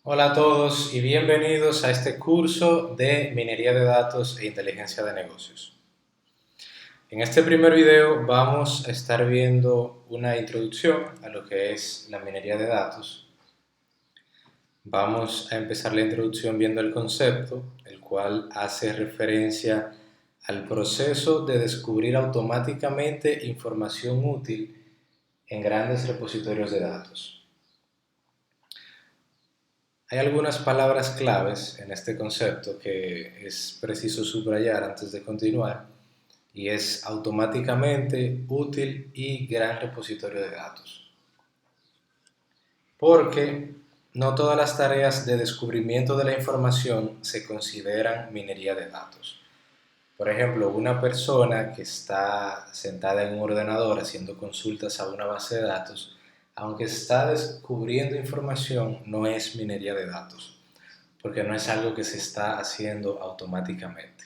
Hola a todos y bienvenidos a este curso de minería de datos e inteligencia de negocios. En este primer video vamos a estar viendo una introducción a lo que es la minería de datos. Vamos a empezar la introducción viendo el concepto, el cual hace referencia al proceso de descubrir automáticamente información útil en grandes repositorios de datos. Hay algunas palabras claves en este concepto que es preciso subrayar antes de continuar y es automáticamente, útil y gran repositorio de datos. Porque no todas las tareas de descubrimiento de la información se consideran minería de datos. Por ejemplo, una persona que está sentada en un ordenador haciendo consultas a una base de datos, aunque está descubriendo información, no es minería de datos porque no es algo que se está haciendo automáticamente.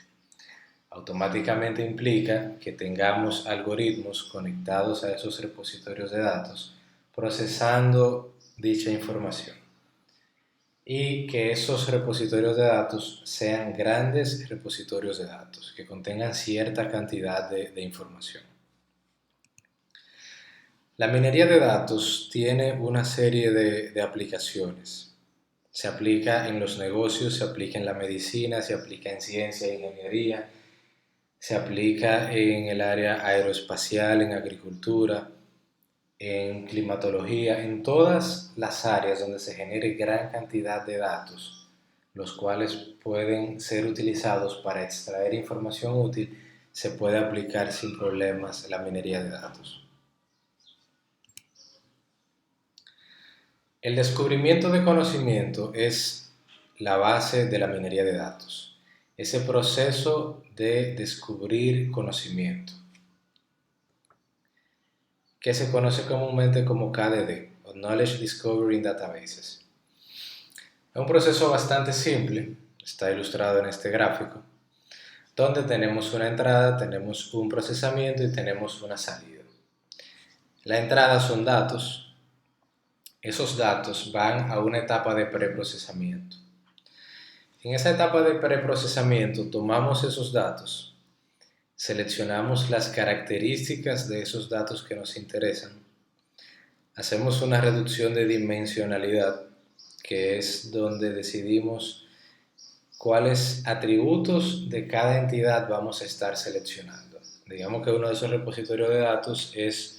Automáticamente implica que tengamos algoritmos conectados a esos repositorios de datos procesando dicha información y que esos repositorios de datos sean grandes repositorios de datos que contengan cierta cantidad de información. La minería de datos tiene una serie de aplicaciones. Se aplica en los negocios, se aplica en la medicina, se aplica en ciencia e ingeniería, se aplica en el área aeroespacial, en agricultura, en climatología, en todas las áreas donde se genere gran cantidad de datos, los cuales pueden ser utilizados para extraer información útil, se puede aplicar sin problemas la minería de datos. El descubrimiento de conocimiento es la base de la minería de datos, ese proceso de descubrir conocimiento, que se conoce comúnmente como KDD, o Knowledge Discovery Databases. Es un proceso bastante simple, está ilustrado en este gráfico, donde tenemos una entrada, tenemos un procesamiento y tenemos una salida. La entrada son datos, esos datos van a una etapa de preprocesamiento. En esa etapa de preprocesamiento tomamos esos datos, seleccionamos las características de esos datos que nos interesan, hacemos una reducción de dimensionalidad, que es donde decidimos cuáles atributos de cada entidad vamos a estar seleccionando. Digamos que uno de esos repositorios de datos es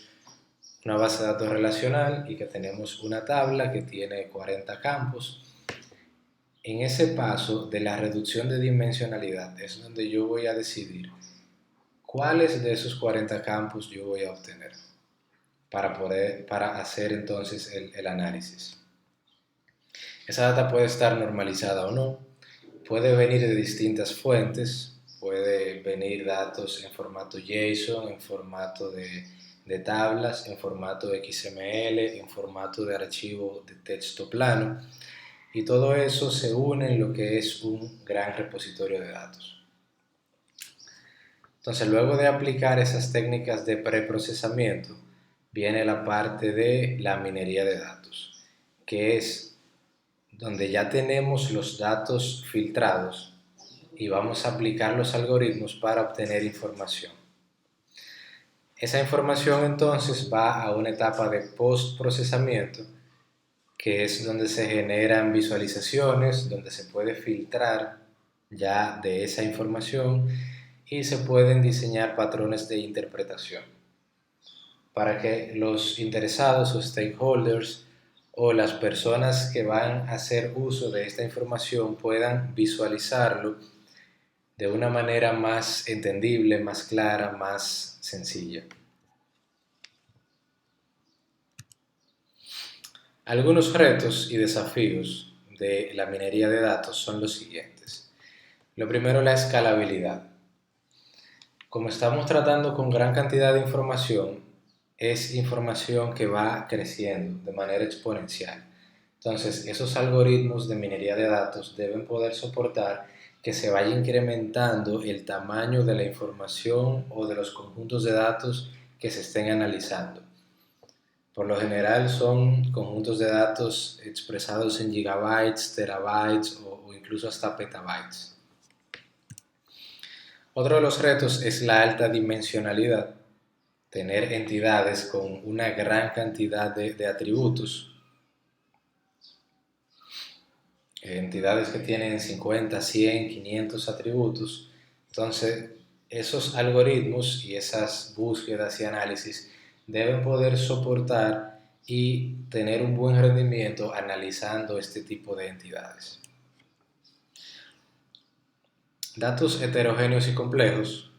una base de datos relacional y que tenemos una tabla que tiene 40 campos. En ese paso de la reducción de dimensionalidad es donde yo voy a decidir cuáles de esos 40 campos yo voy a obtener para hacer entonces el análisis. Esa data puede estar normalizada o no, puede venir de distintas fuentes, puede venir datos en formato JSON, en formato de tablas, en formato XML, en formato de archivo de texto plano, y todo eso se une en lo que es un gran repositorio de datos. Entonces, luego de aplicar esas técnicas de preprocesamiento, viene la parte de la minería de datos, que es donde ya tenemos los datos filtrados y vamos a aplicar los algoritmos para obtener información. Esa información entonces va a una etapa de postprocesamiento, que es donde se generan visualizaciones, donde se puede filtrar ya de esa información y se pueden diseñar patrones de interpretación para que los interesados o stakeholders o las personas que van a hacer uso de esta información puedan visualizarlo de una manera más entendible, más clara, más sencilla. Algunos retos y desafíos de la minería de datos son los siguientes. Lo primero, la escalabilidad. Como estamos tratando con gran cantidad de información, es información que va creciendo de manera exponencial. Entonces, esos algoritmos de minería de datos deben poder soportar que se vaya incrementando el tamaño de la información o de los conjuntos de datos que se estén analizando. Por lo general son conjuntos de datos expresados en gigabytes, terabytes o incluso hasta petabytes. Otro de los retos es la alta dimensionalidad, tener entidades con una gran cantidad de atributos, entidades que tienen 50, 100, 500 atributos. Entonces, esos algoritmos y esas búsquedas y análisis deben poder soportar y tener un buen rendimiento analizando este tipo de entidades. Datos heterogéneos y complejos.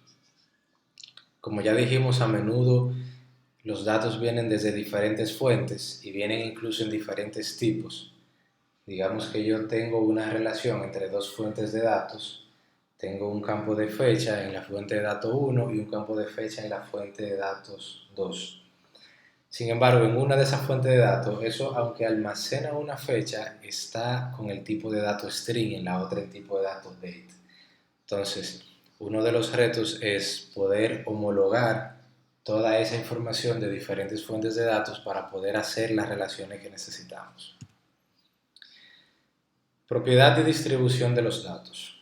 Como ya dijimos, a menudo los datos vienen desde diferentes fuentes y vienen incluso en diferentes tipos. Digamos que yo tengo una relación entre dos fuentes de datos. Tengo un campo de fecha en la fuente de datos 1 y un campo de fecha en la fuente de datos 2. Sin embargo, en una de esas fuentes de datos, eso aunque almacena una fecha, está con el tipo de datos string, en la otra el tipo de datos date. Entonces, uno de los retos es poder homologar toda esa información de diferentes fuentes de datos para poder hacer las relaciones que necesitamos. Propiedad y distribución de los datos.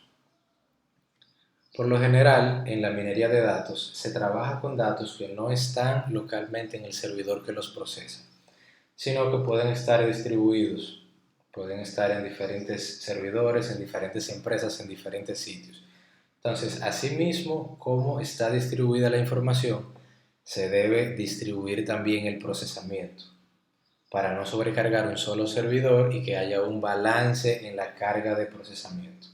Por lo general, en la minería de datos se trabaja con datos que no están localmente en el servidor que los procesa, sino que pueden estar distribuidos, pueden estar en diferentes servidores, en diferentes empresas, en diferentes sitios. Entonces, asimismo, como está distribuida la información, se debe distribuir también el procesamiento para no sobrecargar un solo servidor y que haya un balance en la carga de procesamiento.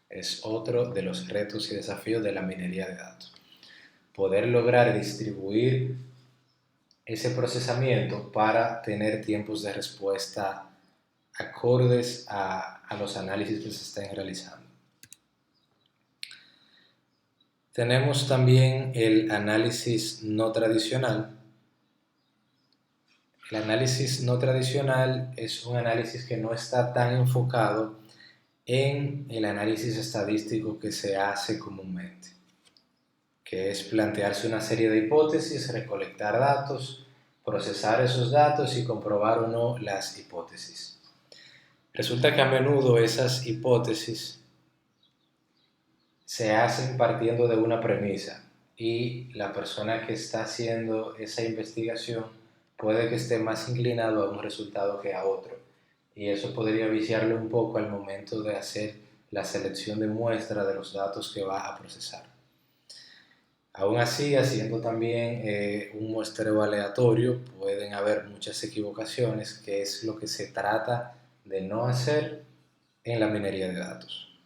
Es otro de los retos y desafíos de la minería de datos. Poder lograr distribuir ese procesamiento para tener tiempos de respuesta acordes a los análisis que se estén realizando. Tenemos también el análisis no tradicional. El análisis no tradicional es un análisis que no está tan enfocado en el análisis estadístico que se hace comúnmente, que es plantearse una serie de hipótesis, recolectar datos, procesar esos datos y comprobar o no las hipótesis. Resulta que a menudo esas hipótesis se hacen partiendo de una premisa y la persona que está haciendo esa investigación puede que esté más inclinado a un resultado que a otro, y eso podría viciarle un poco al momento de hacer la selección de muestra de los datos que va a procesar. Aún así, haciendo también un muestreo aleatorio, pueden haber muchas equivocaciones, que es lo que se trata de no hacer en la minería de datos.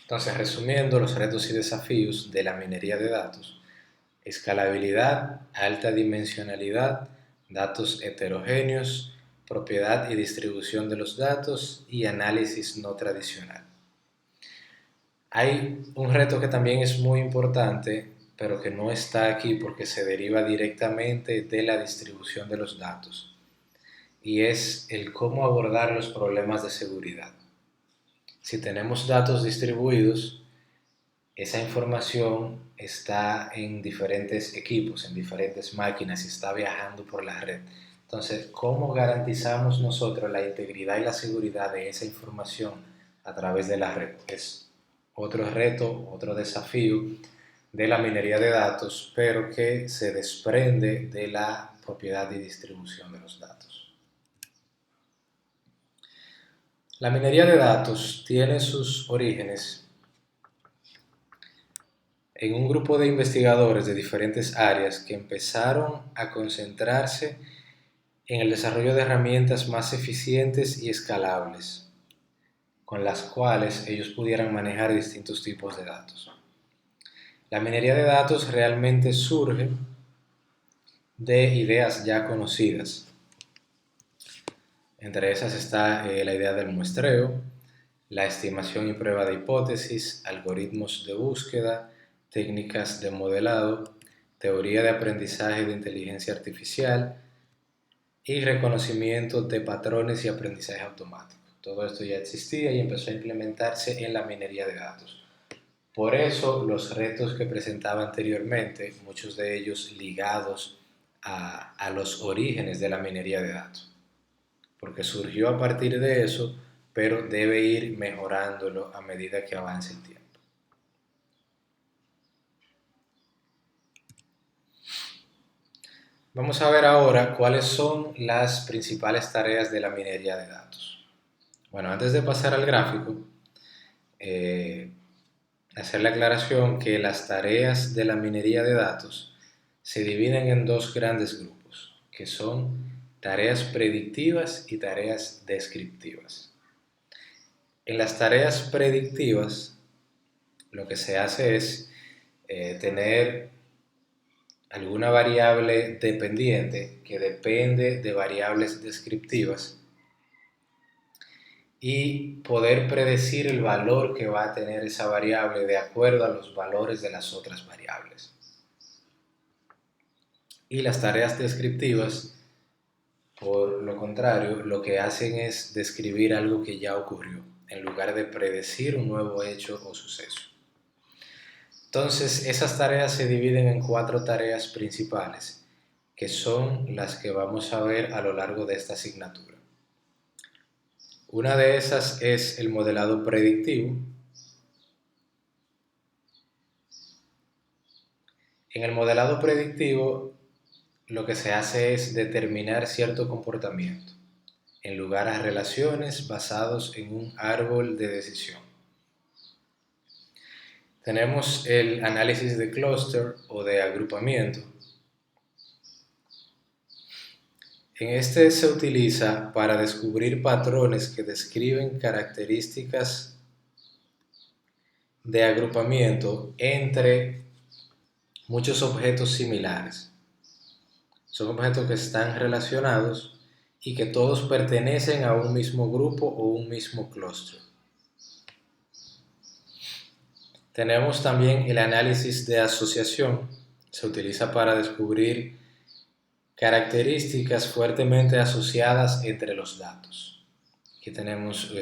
Entonces, resumiendo los retos y desafíos de la minería de datos: escalabilidad, alta dimensionalidad, datos heterogéneos, propiedad y distribución de los datos y análisis no tradicional. Hay un reto que también es muy importante, pero que no está aquí porque se deriva directamente de la distribución de los datos, y es el cómo abordar los problemas de seguridad. Si tenemos datos distribuidos, esa información está en diferentes equipos, en diferentes máquinas y está viajando por la red. Entonces, ¿cómo garantizamos nosotros la integridad y la seguridad de esa información a través de la red? Es otro reto, otro desafío de la minería de datos, pero que se desprende de la propiedad y distribución de los datos. La minería de datos tiene sus orígenes en un grupo de investigadores de diferentes áreas que empezaron a concentrarse en el desarrollo de herramientas más eficientes y escalables, con las cuales ellos pudieran manejar distintos tipos de datos. La minería de datos realmente surge de ideas ya conocidas. Entre esas está la idea del muestreo, la estimación y prueba de hipótesis, algoritmos de búsqueda, técnicas de modelado, teoría de aprendizaje de inteligencia artificial y reconocimiento de patrones y aprendizaje automático. Todo esto ya existía y empezó a implementarse en la minería de datos. Por eso los retos que presentaba anteriormente, muchos de ellos ligados a los orígenes de la minería de datos, porque surgió a partir de eso, pero debe ir mejorándolo a medida que avance el tiempo. Vamos a ver ahora cuáles son las principales tareas de la minería de datos. Bueno, antes de pasar al gráfico, hacer la aclaración que las tareas de la minería de datos se dividen en dos grandes grupos, que son tareas predictivas y tareas descriptivas. En las tareas predictivas, lo que se hace es tener alguna variable dependiente que depende de variables descriptivas y poder predecir el valor que va a tener esa variable de acuerdo a los valores de las otras variables. Y las tareas descriptivas, por lo contrario, lo que hacen es describir algo que ya ocurrió, en lugar de predecir un nuevo hecho o suceso. Entonces, esas tareas se dividen en 4 tareas principales, que son las que vamos a ver a lo largo de esta asignatura. Una de esas es el modelado predictivo. En el modelado predictivo, lo que se hace es determinar cierto comportamiento, en lugar a relaciones basados en un árbol de decisión. Tenemos el análisis de clúster o de agrupamiento. En este se utiliza para descubrir patrones que describen características de agrupamiento entre muchos objetos similares. Son objetos que están relacionados y que todos pertenecen a un mismo grupo o un mismo clúster. Tenemos también el análisis de asociación. Se utiliza para descubrir características fuertemente asociadas entre los datos. Aquí tenemos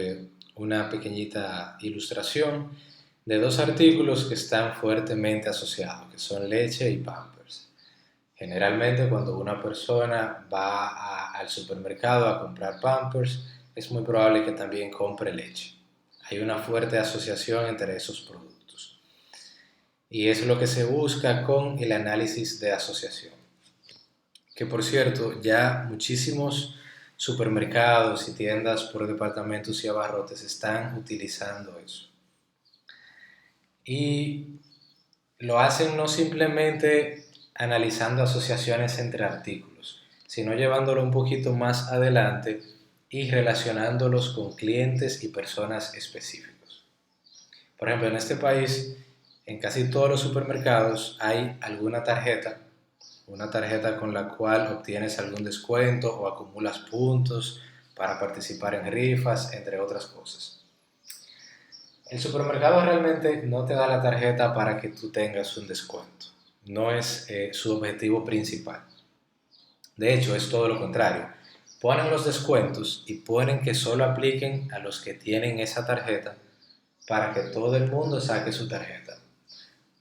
una pequeñita ilustración de 2 artículos que están fuertemente asociados, que son leche y Pampers. Generalmente cuando una persona va al supermercado a comprar Pampers, es muy probable que también compre leche. Hay una fuerte asociación entre esos productos. Y es lo que se busca con el análisis de asociación. Que por cierto, ya muchísimos supermercados y tiendas por departamentos y abarrotes están utilizando eso. Y lo hacen no simplemente analizando asociaciones entre artículos, sino llevándolo un poquito más adelante y relacionándolos con clientes y personas específicos. Por ejemplo, en este país, en casi todos los supermercados hay alguna tarjeta, una tarjeta con la cual obtienes algún descuento o acumulas puntos para participar en rifas, entre otras cosas. El supermercado realmente no te da la tarjeta para que tú tengas un descuento. No es su objetivo principal. De hecho, es todo lo contrario. Ponen los descuentos y ponen que solo apliquen a los que tienen esa tarjeta para que todo el mundo saque su tarjeta.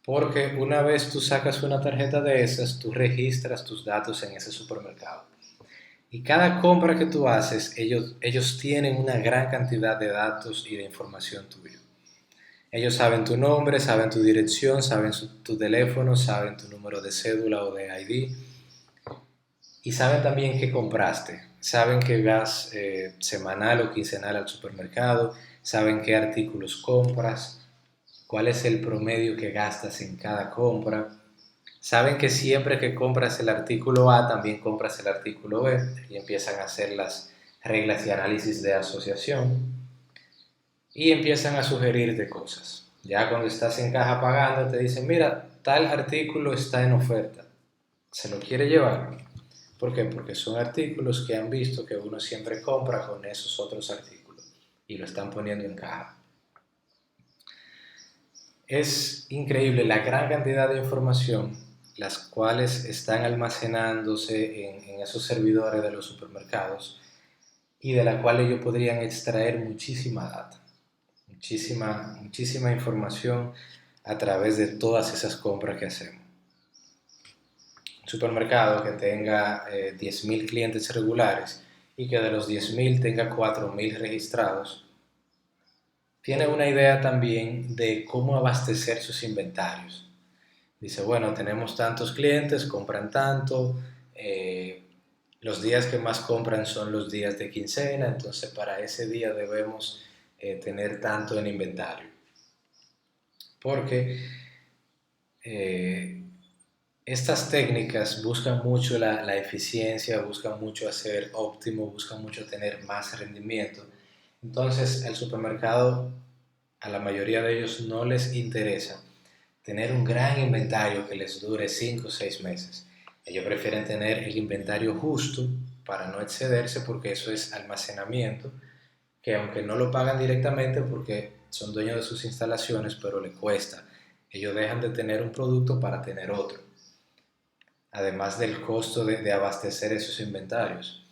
Porque una vez tú sacas una tarjeta de esas, tú registras tus datos en ese supermercado. Y cada compra que tú haces, ellos tienen una gran cantidad de datos y de información tuya. Ellos saben tu nombre, saben tu dirección, saben tu teléfono, saben tu número de cédula o de ID y saben también qué compraste. Saben que vas semanal o quincenal al supermercado, saben qué artículos compras, cuál es el promedio que gastas en cada compra. Saben que siempre que compras el artículo A, también compras el artículo B y empiezan a hacer las reglas y análisis de asociación y empiezan a sugerirte cosas. Ya cuando estás en caja pagando te dicen, mira, tal artículo está en oferta, ¿se lo quiere llevar? ¿Por qué? Porque son artículos que han visto que uno siempre compra con esos otros artículos y lo están poniendo en caja. Es increíble la gran cantidad de información las cuales están almacenándose en esos servidores de los supermercados y de la cual ellos podrían extraer muchísima data, muchísima información a través de todas esas compras que hacemos. Un supermercado que tenga 10.000 clientes regulares y que de los 10.000 tenga 4.000 registrados, tiene una idea también de cómo abastecer sus inventarios. Dice, bueno, tenemos tantos clientes, compran tanto, los días que más compran son los días de quincena, entonces para ese día debemos tener tanto en inventario. Porque eh, estas técnicas buscan mucho la eficiencia, buscan mucho hacer óptimo, buscan mucho tener más rendimiento. Entonces, al supermercado, a la mayoría de ellos no les interesa tener un gran inventario que les dure 5 o 6 meses. Ellos prefieren tener el inventario justo para no excederse porque eso es almacenamiento, que aunque no lo pagan directamente porque son dueños de sus instalaciones, pero le cuesta. Ellos dejan de tener un producto para tener otro, además del costo de abastecer esos inventarios.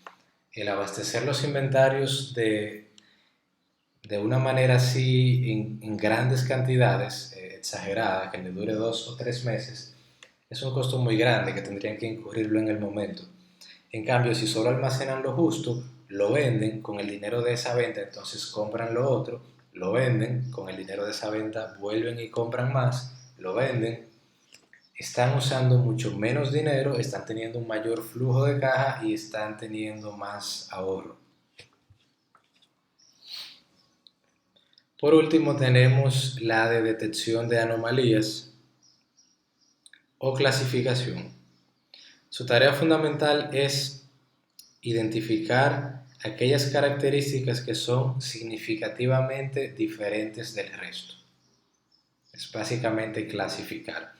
El abastecer los inventarios de una manera así en grandes cantidades, exagerada, que le dure 2 o 3 meses, es un costo muy grande que tendrían que incurrirlo en el momento. En cambio, si solo almacenan lo justo, lo venden con el dinero de esa venta, entonces compran lo otro, lo venden, con el dinero de esa venta vuelven y compran más, lo venden, están usando mucho menos dinero, están teniendo un mayor flujo de caja y están teniendo más ahorro. Por último tenemos la de detección de anomalías o clasificación. Su tarea fundamental es identificar aquellas características que son significativamente diferentes del resto. Es básicamente clasificar,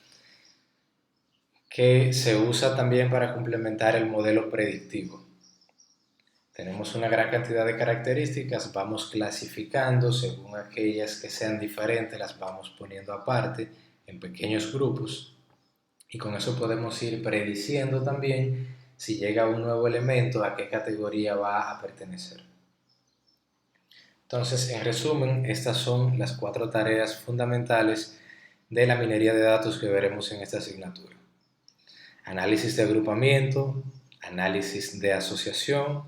que se usa también para complementar el modelo predictivo. Tenemos una gran cantidad de características, vamos clasificando según aquellas que sean diferentes, las vamos poniendo aparte en pequeños grupos y con eso podemos ir prediciendo también si llega un nuevo elemento a qué categoría va a pertenecer. Entonces, en resumen, estas son las 4 tareas fundamentales de la minería de datos que veremos en esta asignatura. Análisis de agrupamiento, análisis de asociación,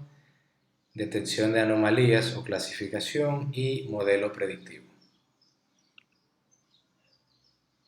detección de anomalías o clasificación y modelo predictivo.